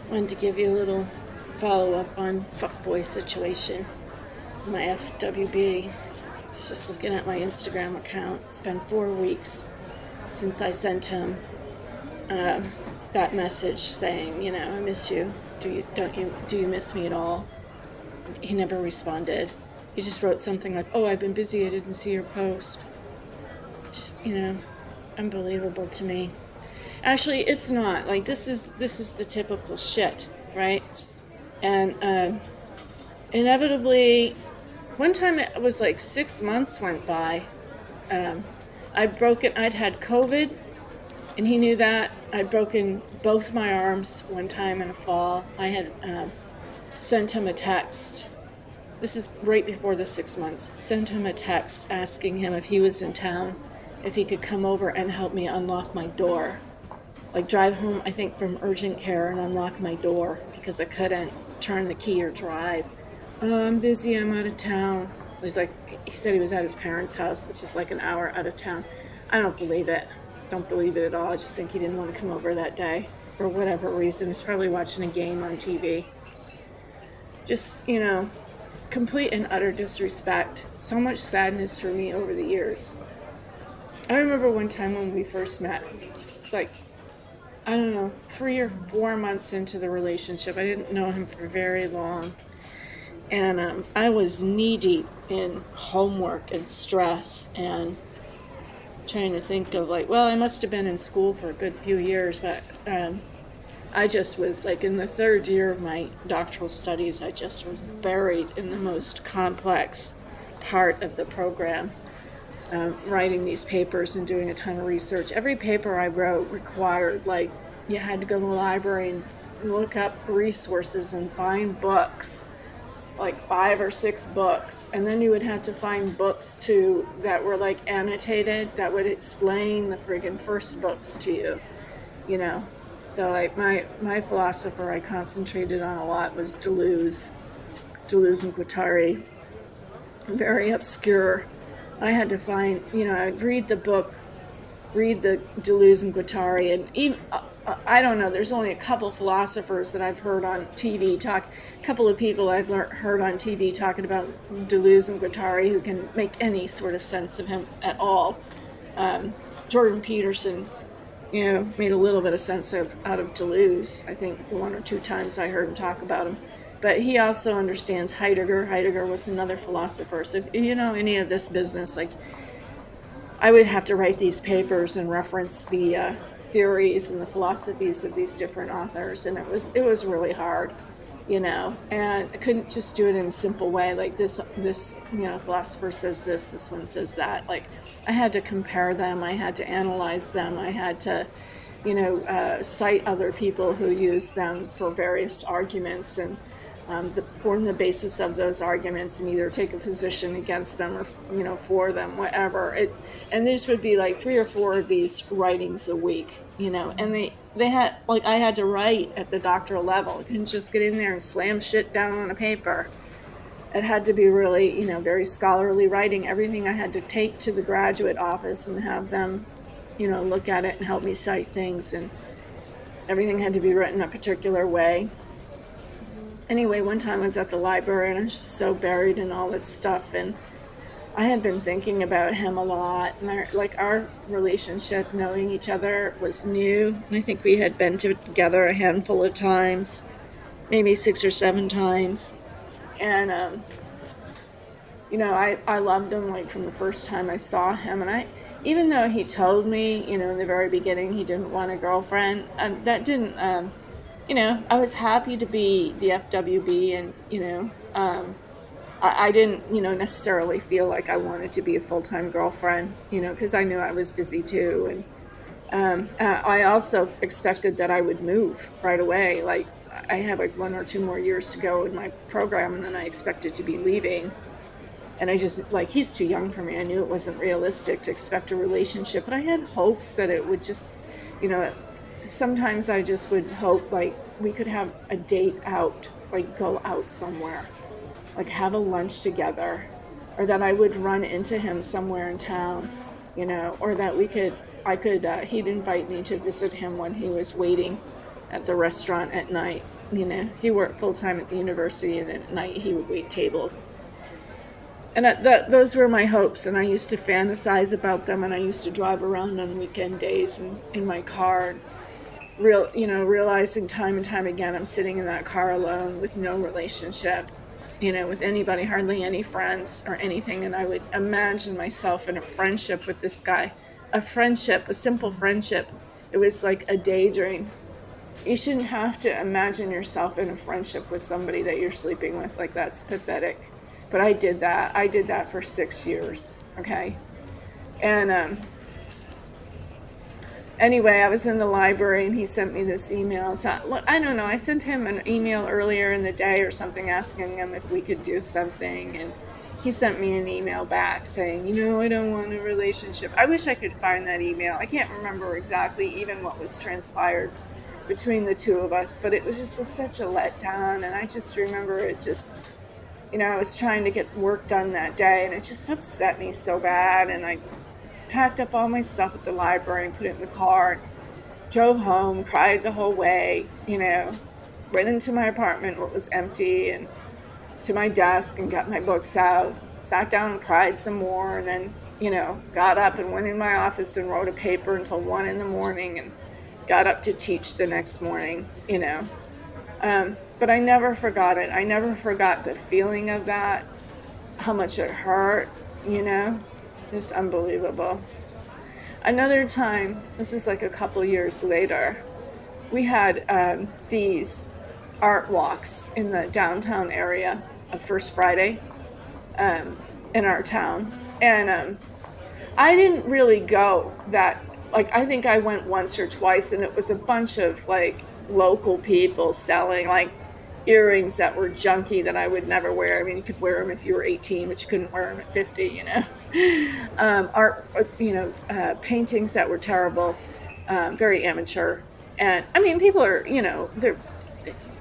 Wanted to give you a little follow-up on Fuckboy situation. My FWB. It's just looking at my Instagram account. It's been 4 weeks since I sent him that message saying, I miss you. Do you miss me at all? He never responded. He just wrote something like, "Oh, I've been busy. I didn't see your post." Just, unbelievable to me. Actually, it's not. Like, this is the typical shit, right? And inevitably, one time it was like 6 months went by. I'd had COVID, and he knew that. I'd broken both my arms one time in a fall. I had sent him a text. This is right before the 6 months. Sent him a text asking him if he was in town, if he could come over and help me unlock my door. Like, drive home, I think, from urgent care and unlock my door because I couldn't turn the key or drive. "Oh, I'm busy, I'm out of town." He said he was at his parents' house, which is like an hour out of town. I don't believe it. Don't believe it at all. I just think he didn't want to come over that day for whatever reason. He's probably watching a game on TV. Just, complete and utter disrespect. So much sadness for me over the years. I remember one time when we first met. It's like, I don't know, 3 or 4 months into the relationship. I didn't know him for very long. And I was knee-deep in homework and stress and trying to think of I must have been in school for a good few years, but I just was in the 3rd year of my doctoral studies. I just was buried in the most complex part of the program, writing these papers and doing a ton of research. Every paper I wrote required, you had to go to the library and look up resources and find books, 5 or 6 books, and then you would have to find books too that were annotated that would explain the friggin' first books to you, So my philosopher I concentrated on a lot was Deleuze and Guattari. Very obscure. I had to find, I'd read the book, read the Deleuze and Guattari, and even, I don't know, there's only a couple philosophers that I've heard on TV talk, a couple of people I've heard on TV talking about Deleuze and Guattari who can make any sort of sense of him at all. Jordan Peterson, made a little bit of sense out of Deleuze, I think the 1 or 2 times I heard him talk about him. But he also understands Heidegger. Heidegger was another philosopher. So if you know any of this business, I would have to write these papers and reference the theories and the philosophies of these different authors, and it was really hard, and I couldn't just do it in a simple way. This philosopher says this one says that. I had to compare them. I had to analyze them. I had to, cite other people who used them for various arguments and form the basis of those arguments and either take a position against them or, for them, whatever. And this would be 3 or 4 of these writings a week, and they had, I had to write at the doctoral level. I couldn't just get in there and slam shit down on a paper. It had to be really, very scholarly writing. Everything I had to take to the graduate office and have them, look at it and help me cite things, and everything had to be written a particular way. Anyway, one time I was at the library and I was just so buried in all this stuff, and I had been thinking about him a lot, and our relationship, knowing each other, was new. I think we had been together a handful of times, maybe 6 or 7 times, and I loved him from the first time I saw him, and even though he told me, in the very beginning he didn't want a girlfriend, that didn't. I was happy to be the FWB, and, I didn't, necessarily feel like I wanted to be a full-time girlfriend, because I knew I was busy too. And I also expected that I would move right away. I have 1 or 2 more years to go in my program, and then I expected to be leaving. And I just, he's too young for me. I knew it wasn't realistic to expect a relationship, but I had hopes that it would just, sometimes I just would hope we could have a date out, go out somewhere, have a lunch together, or that I would run into him somewhere in town, or that he'd invite me to visit him when he was waiting at the restaurant at night, he worked full-time at the university, and at night he would wait tables. And those were my hopes, and I used to fantasize about them, and I used to drive around on weekend days in my car, realizing time and time again I'm sitting in that car alone with no relationship, with anybody, hardly any friends or anything, and I would imagine myself in a friendship with this guy, a simple friendship. It was like a daydream. You shouldn't have to imagine yourself in a friendship with somebody that you're sleeping with. Like, that's pathetic. But I did that. I did that for 6 years, okay? And anyway, I was in the library, and he sent me this email. So, look, I don't know. I sent him an email earlier in the day or something asking him if we could do something. And he sent me an email back saying, I don't want a relationship. I wish I could find that email. I can't remember exactly even what was transpired between the two of us, but it was such a letdown. And I just remember it just... I was trying to get work done that day, and it just upset me so bad. And I packed up all my stuff at the library and put it in the car, drove home, cried the whole way, went into my apartment, what was empty, and to my desk and got my books out, sat down and cried some more, and then, got up and went in my office and wrote a paper until 1 in the morning and got up to teach the next morning, But I never forgot it. I never forgot the feeling of that, how much it hurt, just unbelievable. Another time, this is like a couple years later, we had these art walks in the downtown area of First Friday in our town. And I didn't really go that, I think I went once or twice, and it was a bunch of, local people selling, earrings that were junky that I would never wear. I mean, you could wear them if you were 18, but you couldn't wear them at 50, Art, paintings that were terrible, very amateur. And, I mean, people are,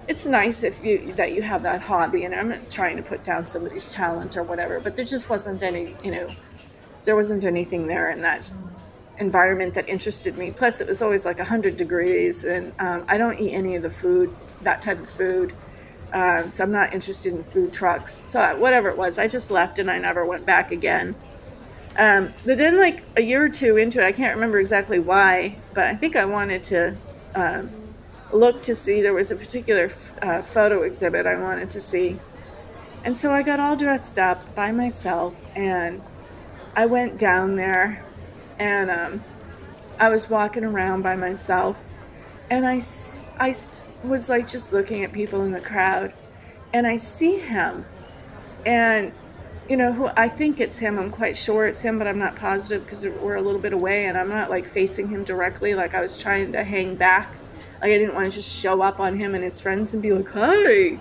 it's nice that you have that hobby, and I'm not trying to put down somebody's talent or whatever, but there just wasn't there wasn't anything there in that environment that interested me. Plus, it was always 100 degrees, and I don't eat any of the food, that type of food. So I'm not interested in food trucks. So whatever it was, I just left, and I never went back again. But then a year or two into it, I can't remember exactly why, but I think I wanted to look to see, there was a particular photo exhibit I wanted to see. And so I got all dressed up by myself, and I went down there, and I was walking around by myself, and I was just looking at people in the crowd, and I see him, and who I think it's him. I'm quite sure it's him, but I'm not positive because we're a little bit away, and I'm not facing him directly. I was trying to hang back. I didn't want to just show up on him and his friends and be like, "Hi,"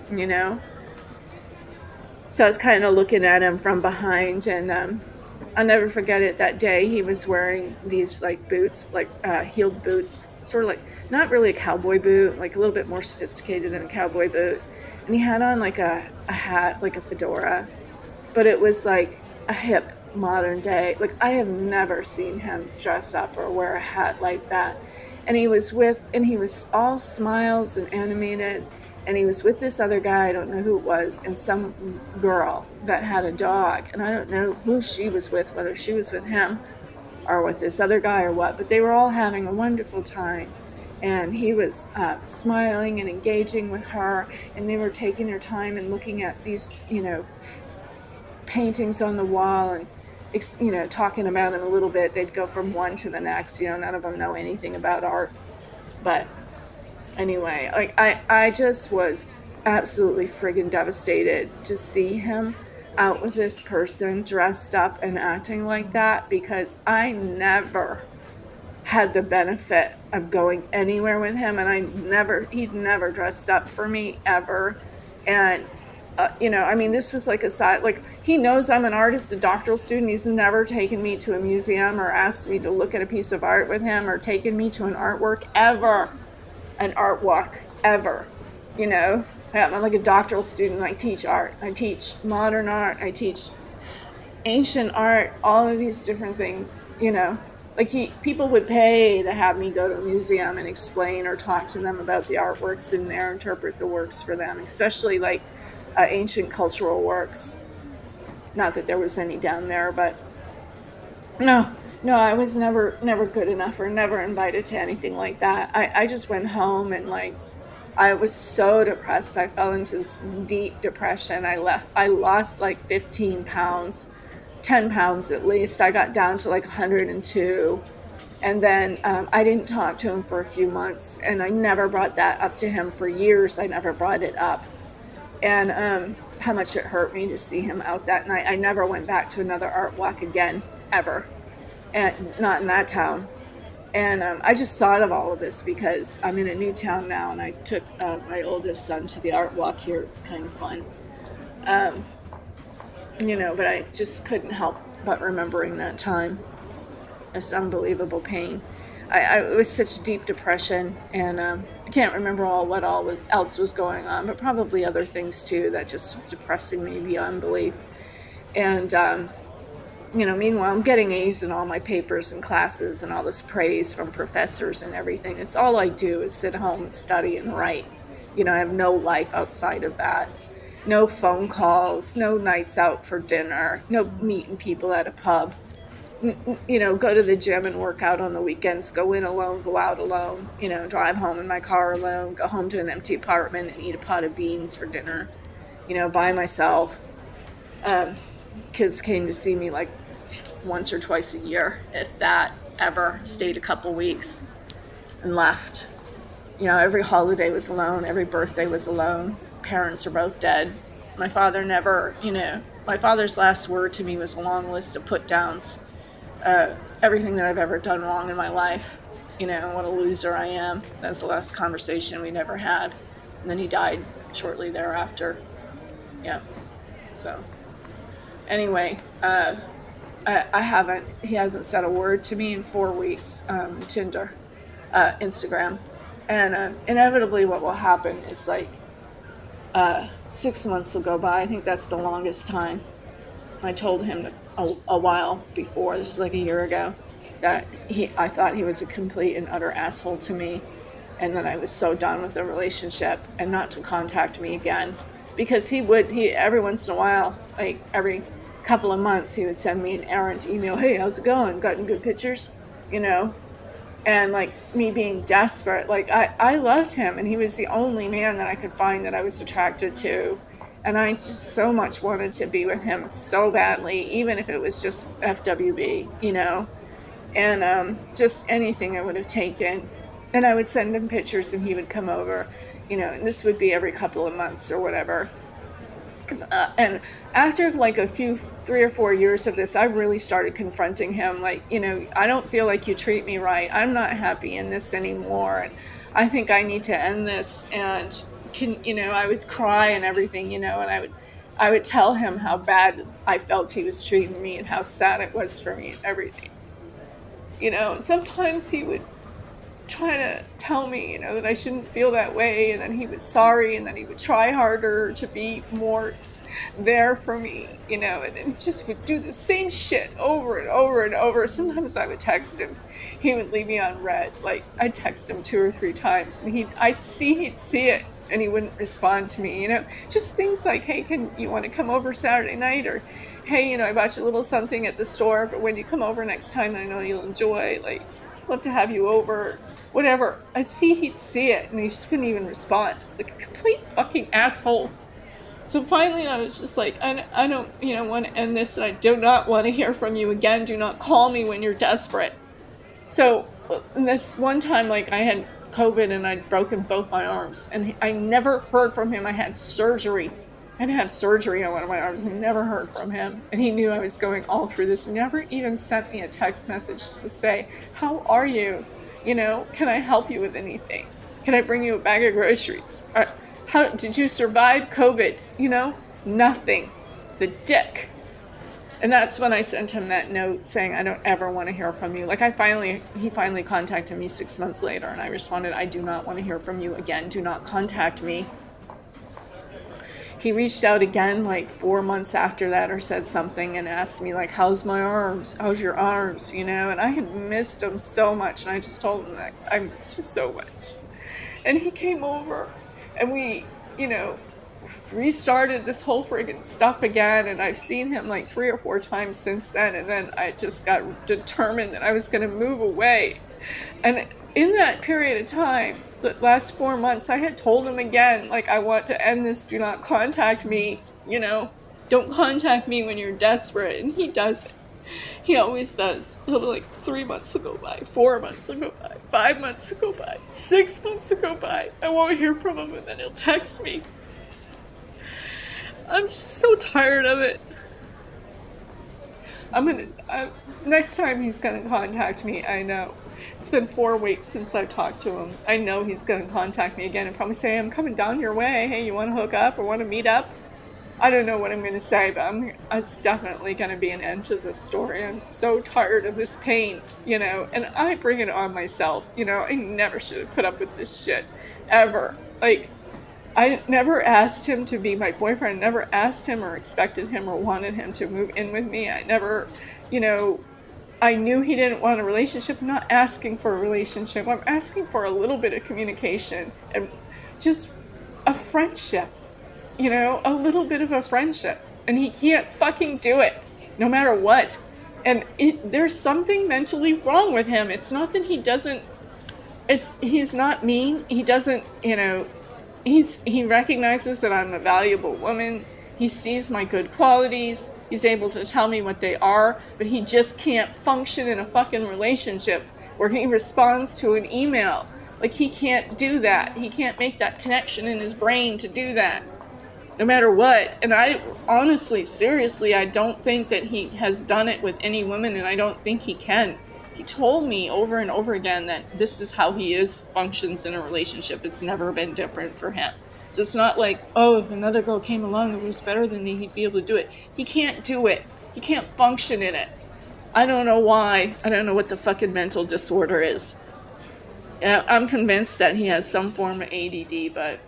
So I was kind of looking at him from behind, and I'll never forget it. That day he was wearing these boots, heeled boots, sort of not really a cowboy boot, a little bit more sophisticated than a cowboy boot. And he had on a hat, a fedora, but it was a hip modern day. I have never seen him dress up or wear a hat like that. And he was all smiles and animated, and he was with this other guy, I don't know who it was, and some girl that had a dog, and I don't know who she was with, whether she was with him or with this other guy or what, but they were all having a wonderful time. And he was smiling and engaging with her, and they were taking their time and looking at these, paintings on the wall, and, talking about them a little bit. They'd go from one to the next. None of them know anything about art. But anyway, I just was absolutely friggin' devastated to see him out with this person dressed up and acting like that, because I never had the benefit of going anywhere with him, and he'd never dressed up for me ever. And this was a side, he knows I'm an artist, a doctoral student. He's never taken me to a museum or asked me to look at a piece of art with him or taken me to an artwork ever, an art walk ever. I'm a doctoral student. I teach art. I teach modern art. I teach ancient art, all of these different things, Like people would pay to have me go to a museum and explain or talk to them about the artworks in there, interpret the works for them, especially like ancient cultural works. Not that there was any down there, but no, no, I was never good enough or never invited to anything like that. I just went home and like I was so depressed. I fell into this deep depression. I lost like 15 pounds, 10 pounds at least. I got down to like 102. And then I didn't talk to him for a few months, and I never brought that up to him for years. I never brought it up. And how much it hurt me to see him out that night. I never went back to another art walk again, ever. And not in that town. And I just thought of all of this because I'm in a new town now, and I took my oldest son to the art walk here. It was kind of fun. But I just couldn't help but remembering that time. It's unbelievable pain. It was such deep depression, and I can't remember what else was going on, but probably other things too that just depressing me beyond belief. And meanwhile, I'm getting A's in all my papers and classes and all this praise from professors and everything. It's all I do is sit home and study and write. I have no life outside of that. No phone calls, no nights out for dinner, no meeting people at a pub. Go to the gym and work out on the weekends, go in alone, go out alone, drive home in my car alone, go home to an empty apartment and eat a pot of beans for dinner, by myself. Kids came to see me like once or twice a year, if that, ever. Stayed a couple weeks and left. Every holiday was alone, every birthday was alone. Parents are both dead. My father never, my father's last word to me was a long list of put downs. Everything that I've ever done wrong in my life, what a loser I am. That's the last conversation we never had. And then he died shortly thereafter. Yeah. So, anyway, he hasn't said a word to me in 4 weeks, Tinder, Instagram. And inevitably what will happen is like 6 months will go by. I think that's the longest time. I told him a while before, this is like a year ago, that I thought he was a complete and utter asshole to me, and that I was so done with the relationship and not to contact me again. Because he every once in a while, like every couple of months, he would send me an errant email, hey, how's it going? Got any good pictures? And like me being desperate, like I loved him, and he was the only man that I could find that I was attracted to. And I just so much wanted to be with him so badly, even if it was just FWB, and just anything I would have taken. And I would send him pictures and he would come over, and this would be every couple of months or whatever. And after like 3 or 4 years of this, I really started confronting him. Like, I don't feel like you treat me right. I'm not happy in this anymore. And I think I need to end this. And I would cry and everything, and I would tell him how bad I felt he was treating me and how sad it was for me and everything. And sometimes he would try to tell me, that I shouldn't feel that way, and that he was sorry, and that he would try harder to be more there for me, and he just would do the same shit over and over and over. Sometimes I would text him. He would leave me on read. Like, I'd text him 2 or 3 times, and he'd see it, and he wouldn't respond to me, just things like, hey, you want to come over Saturday night? Or, hey, I bought you a little something at the store, but when you come over next time, I know you'll enjoy, like, love to have you over, whatever. He'd see it, and he just wouldn't even respond. Like a complete fucking asshole. So finally I was just like, I don't, want to end this, and I do not want to hear from you again. Do not call me when you're desperate. So this one time, like, I had COVID and I'd broken both my arms, and I never heard from him. I had surgery. I had to have surgery on one of my arms and never heard from him. And he knew I was going all through this. He never even sent me a text message to say, how are you? Can I help you with anything? Can I bring you a bag of groceries? How did you survive COVID? Nothing. The dick. And that's when I sent him that note saying, I don't ever want to hear from you. Like, he finally contacted me 6 months later, and I responded, I do not want to hear from you again. Do not contact me. He reached out again like 4 months after that or said something and asked me like, how's my arms? How's your arms? You know, and I had missed him so much, and I just told him that I missed you so much. And he came over and we, you know, restarted this whole friggin' stuff again, and I've seen him like 3 or 4 times since then, and then I just got determined that I was going to move away. And in that period of time, the last 4 months, I had told him again, like, I want to end this, do not contact me, you know, don't contact me when you're desperate, and he does it. He always does. He'll be like, 3 months will go by, 4 months will go by, 5 months will go by, 6 months will go by, I won't hear from him, and then he'll text me. I'm just so tired of it. Next time he's gonna contact me, I know. It's been 4 weeks since I've talked to him. I know he's gonna contact me again and probably say, I'm coming down your way. Hey, you wanna hook up or wanna meet up? I don't know what I'm gonna say, but it's definitely gonna be an end to this story. I'm so tired of this pain, you know, and I bring it on myself, you know. I never should have put up with this shit, ever. Like, I never asked him to be my boyfriend. I never asked him or expected him or wanted him to move in with me. I never, you know, I knew he didn't want a relationship. I'm not asking for a relationship. I'm asking for a little bit of communication and just a friendship, you know, a little bit of a friendship. And he can't fucking do it, no matter what. And there's something mentally wrong with him. It's not that he doesn't, he's not mean. He doesn't, you know, he recognizes that I'm a valuable woman. He sees my good qualities. He's able to tell me what they are, but he just can't function in a fucking relationship where he responds to an email. Like, he can't do that. He can't make that connection in his brain to do that, no matter what. And I honestly, seriously, I don't think that he has done it with any woman, and I don't think he can. He told me over and over again that this is how he functions in a relationship. It's never been different for him. So it's not like, oh, if another girl came along that was better than me, he'd be able to do it. He can't do it. He can't function in it. I don't know why. I don't know what the fucking mental disorder is. I'm convinced that he has some form of ADD, but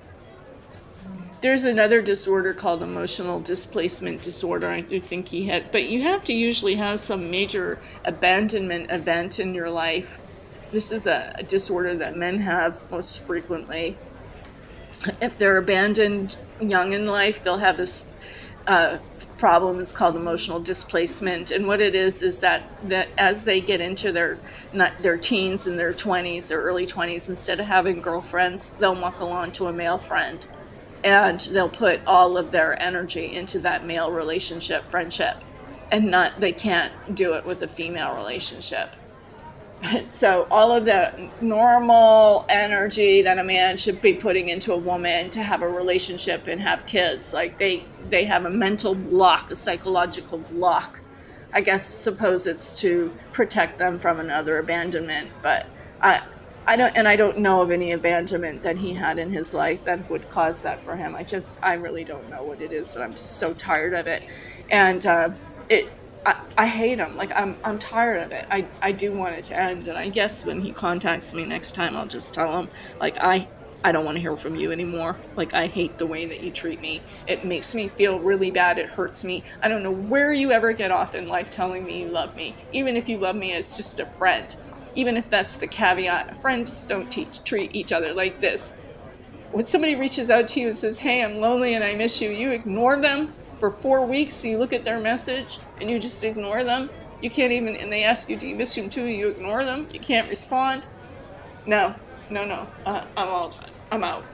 there's another disorder called emotional displacement disorder. I do think he had, but you have to usually have some major abandonment event in your life. This is a disorder that men have most frequently. If they're abandoned young in life, they'll have this problem. It's called emotional displacement. And what it is that as they get into their teens and their 20s, their early 20s, instead of having girlfriends, they'll muckle on to a male friend. And they'll put all of their energy into that male relationship, friendship, and they can't do it with a female relationship. So all of the normal energy that a man should be putting into a woman to have a relationship and have kids, like they have a mental block, a psychological block. I suppose it's to protect them from another abandonment, but I don't know of any abandonment that he had in his life that would cause that for him. I really don't know what it is, but I'm just so tired of it. And I hate him. Like, I'm tired of it. I do want it to end. And I guess when he contacts me next time, I'll just tell him, like, I don't want to hear from you anymore. Like, I hate the way that you treat me. It makes me feel really bad. It hurts me. I don't know where you ever get off in life telling me you love me. Even if you love me as just a friend. Even if that's the caveat. Friends don't treat each other like this. When somebody reaches out to you and says, hey, I'm lonely and I miss you, you ignore them for 4 weeks. So you look at their message and you just ignore them. You can't even, and they ask you, do you miss him too? You ignore them. You can't respond. No. I'm all done. I'm out.